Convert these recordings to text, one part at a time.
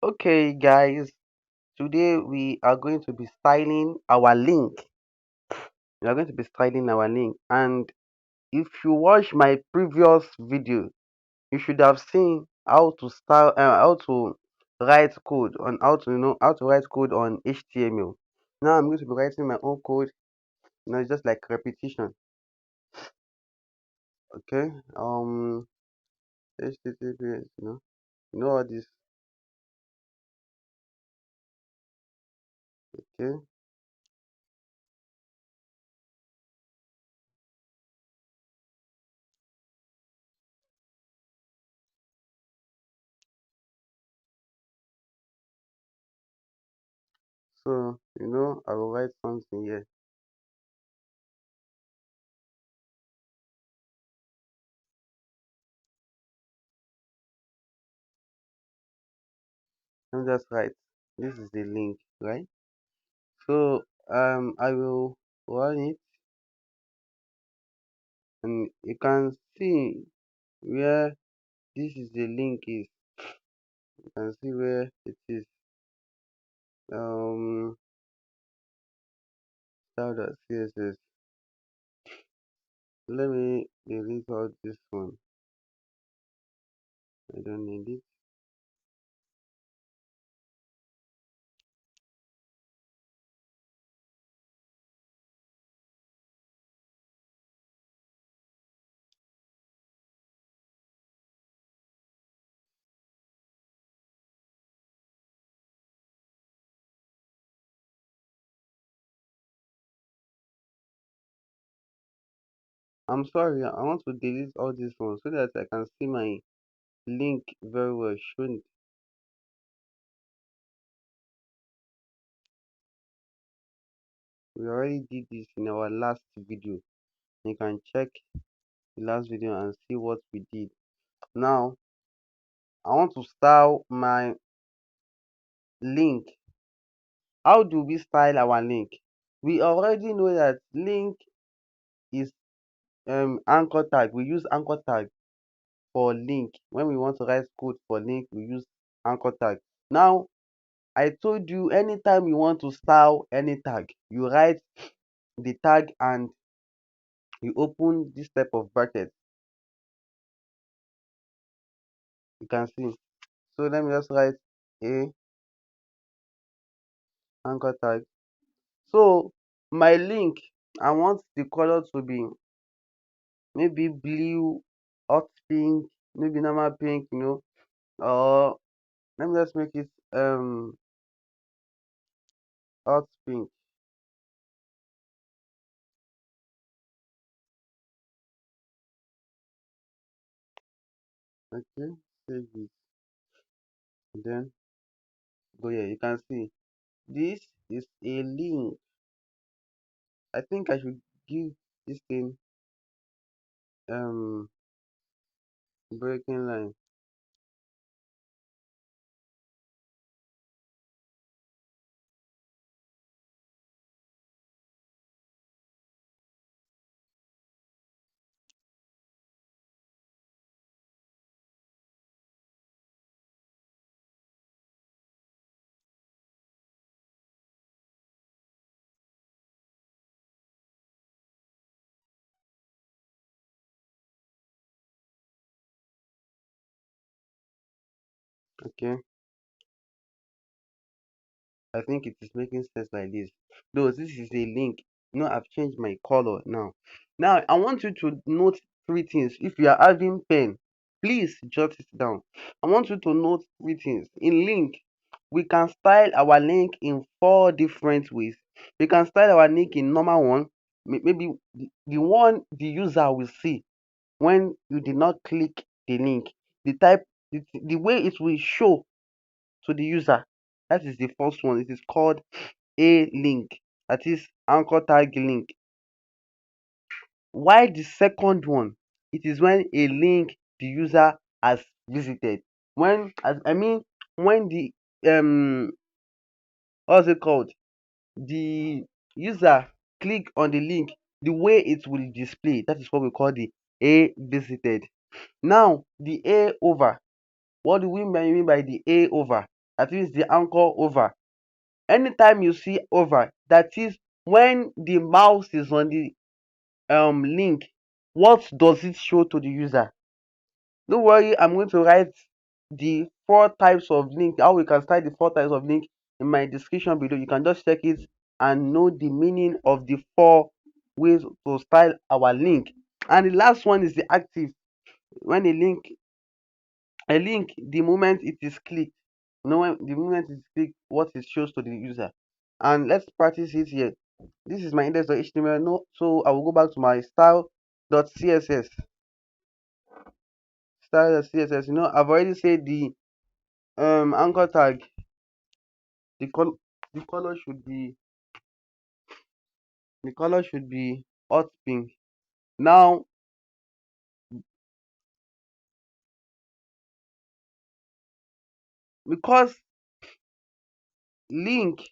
Okay, guys, today we are going to be styling our link. We are going to be styling our link, and if you watch my previous video, you should have seen how to style, how to write code on how to write code on HTML. Now I'm going to be writing my own code. It's just like repetition. Okay, HTTPS. All this. Okay, so I will write something here. I'm just write. This is the link, right? So I will run it, and you can see where this is the link is. You can see where it is. Um style.css. Let me delete out this one. I don't need it. I'm sorry, I want to delete all this one so that I can see my link very well. Shouldn't we already did this in our last video? You can check the last video and see what we did. Now I want to style my link. How do we style our link? We already know that link is anchor tag. We use anchor tag for link. When we want to write code for link, we use anchor tag. Now I told you, anytime you want to style any tag, you write the tag and you open this type of bracket. You can see. So let me just write a anchor tag. So my link, I want the color to be maybe blue, hot pink, maybe normal pink, or let me just make it hot pink. Okay, save it. Then go here. You can see this is a link. I think I should give this thing um breaking line. Okay, I think it is making sense like this. Though this is a link. I've changed my color now. Now I want you to note three things. If you are having pen, please jot it down. I want you to note three things. In link, we can style our link in four different ways. We can style our link in normal one, maybe the one the user will see when you did not click the link. The type, the way it will show to the user. That is the first one. It is called a link. That is anchor tag link. While the second one, it is when a link the user has visited. When as I mean when the what's it called? The user click on the link, the way it will display, that is what we call the a visited. Now the a over. What do we mean by the a over? that is the anchor over. Anytime you see over, that is when the mouse is on the link, what does it show to the user? Don't worry, I'm going to write the 4 types of link, how we can style the 4 types of link in my description below. You can just check it and know the meaning of the 4 ways to style our link. And the last one is the active. When a link, the moment it is clicked, when the moment it is clicked, what it shows to the user. And let's practice it here. This is my index.html. No, so I will go back to my style.css. Style.css. I've already said the anchor tag, the color the color should be hot pink. Now, because link,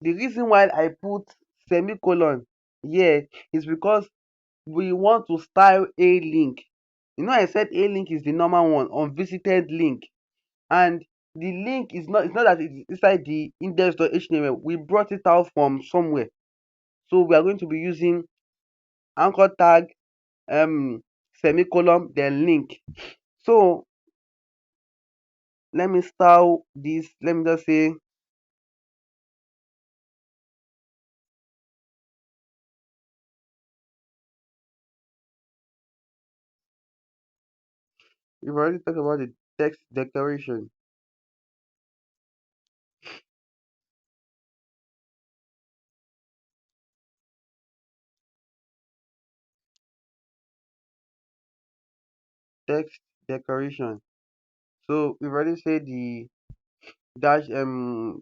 the reason why I put semicolon here is because we want to style a link. I said a link is the normal one, unvisited link. And the link is not, it's not that it's inside the index.html. We brought it out from somewhere. So we are going to be using anchor tag, semicolon, then link. So let me style this. Let me just say we've already talked about the text decoration. Text decoration. So we've already said dash the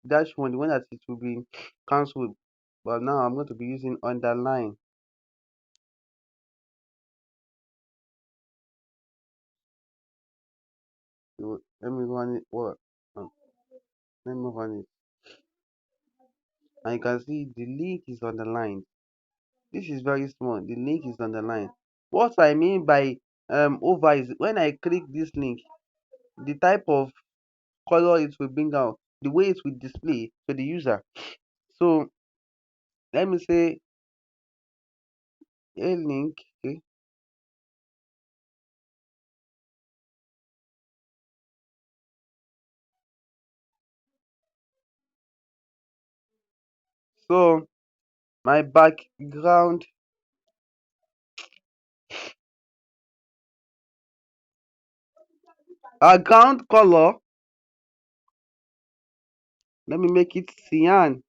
dash one, the one that it will be cancelled. But now I'm going to be using underline. So let me run it. Let me run it. And you can see the link is underlined. This is very small. The link is underlined. What I mean by over is when I click this link, the type of color it will bring out, the way it will display to the user. So let me say a link. Okay. So my background color, let me make it cyan.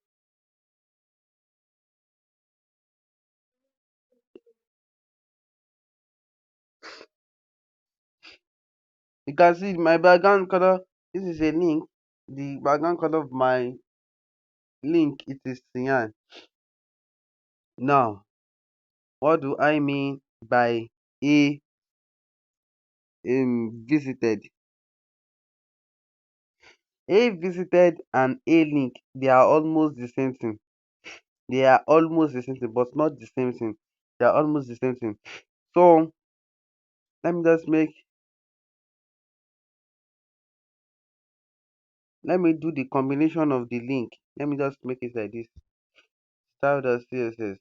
You can see my background color. This is a link. The background color of my link, it is cyan. Now, what do I mean by a visited? A visited and a link, they are almost the same thing. They are almost the same thing, but not the same thing. They are almost the same thing. So let me just make let me do the combination of the link. Let me just make it like this. Style.css.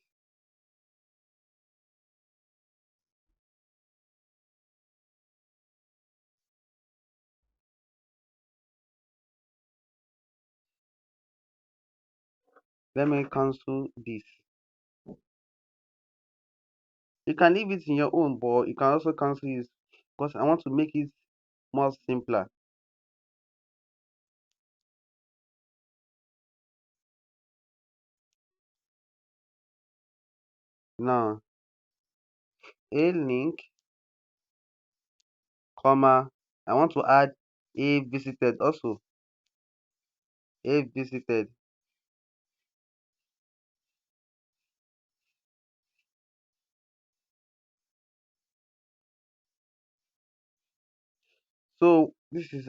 Let me cancel this. You can leave it in your own, but you can also cancel it because I want to make it more simpler. Now, a link, comma, I want to add a visited also. A visited. So this is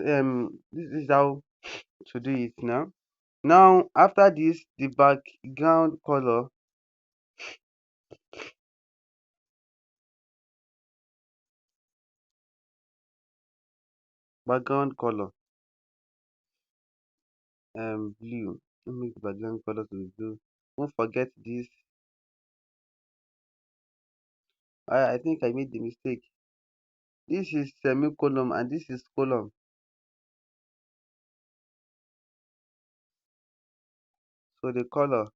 how to do it now. Now after this, the background color, background color blue. Let me make the background color to be blue. Don't forget this. I think I made the mistake. This is semicolon and this is colon. So the color,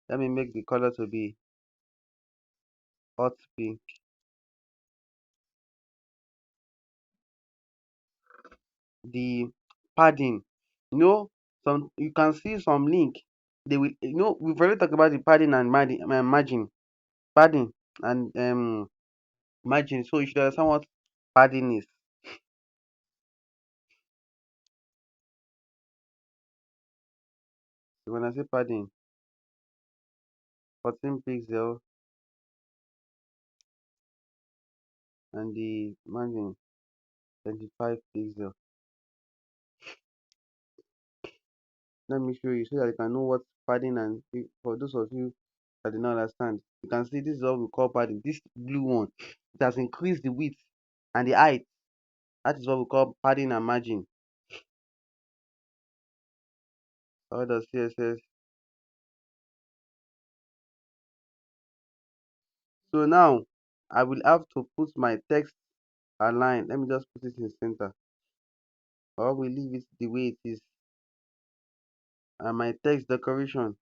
let me make the color to be hot pink. The padding, some you can see some link. They will, we've already talked about the padding and margin, padding and margin. So you should understand what padding is. So when I say padding, 14 pixel and the margin 25 pixel. Let me show you so that you can know what padding and for those of you that did not understand. You can see this is what we call padding. This blue one, it has increased the width and the height. That is what we call padding and margin. How does CSS? So now I will have to put my text align. Let me just put it in center. Or we leave it the way it is. And my text decoration.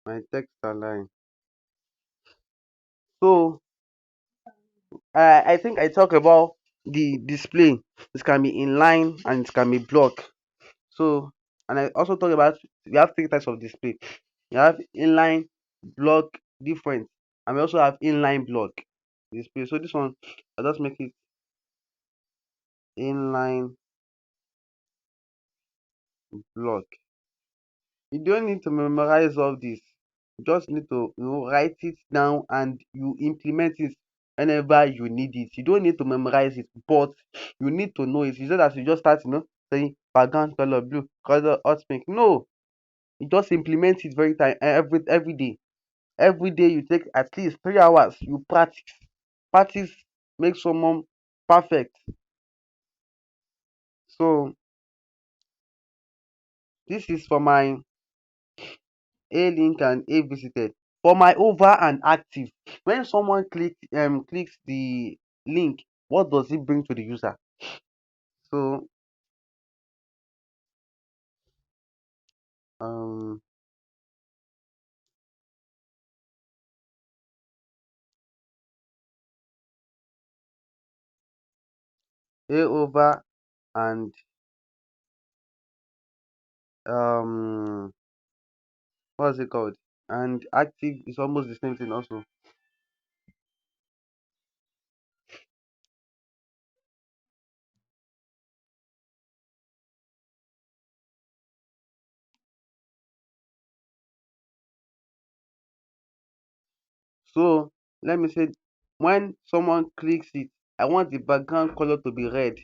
My text align. So I think I talk about the display. This can be inline and it can be block. So and I also talk about we have three types of display. You have inline, block, different, and we also have inline block display. So this one I just make it inline block. You don't need to memorize all this. You just need to write it down and you implement it whenever you need it. You don't need to memorize it, but you need to know it. It's not that you just start, saying background color blue, color hot pink. No, you just implement it very time every day. Every day you take at least 3 hours. You practice. Practice makes someone perfect. So this is for my A link and A visited. For my over and active, when someone clicks the link, what does it bring to the user? So um A over and um what's it called? And active is almost the same thing also. So let me say when someone clicks it, I want the background color to be red.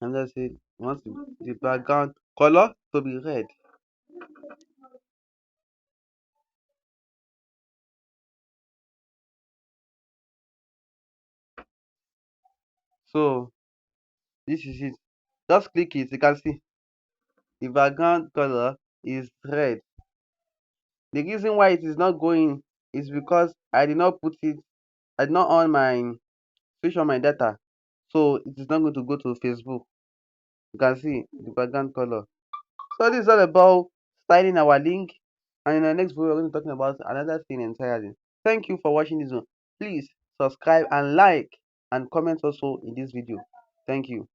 And that's it. I want the background color to be red. So this is it. Just click it. You can see the background color is red. The reason why it is not going is because I did not put it, I did not on my switch on my data. So it is not going to go to Facebook. You can see the background color. So this is all about styling our link. And in the next video, we're going to be talking about another thing entirely. Thank you for watching this one. Please subscribe and like and comment also in this video. Thank you.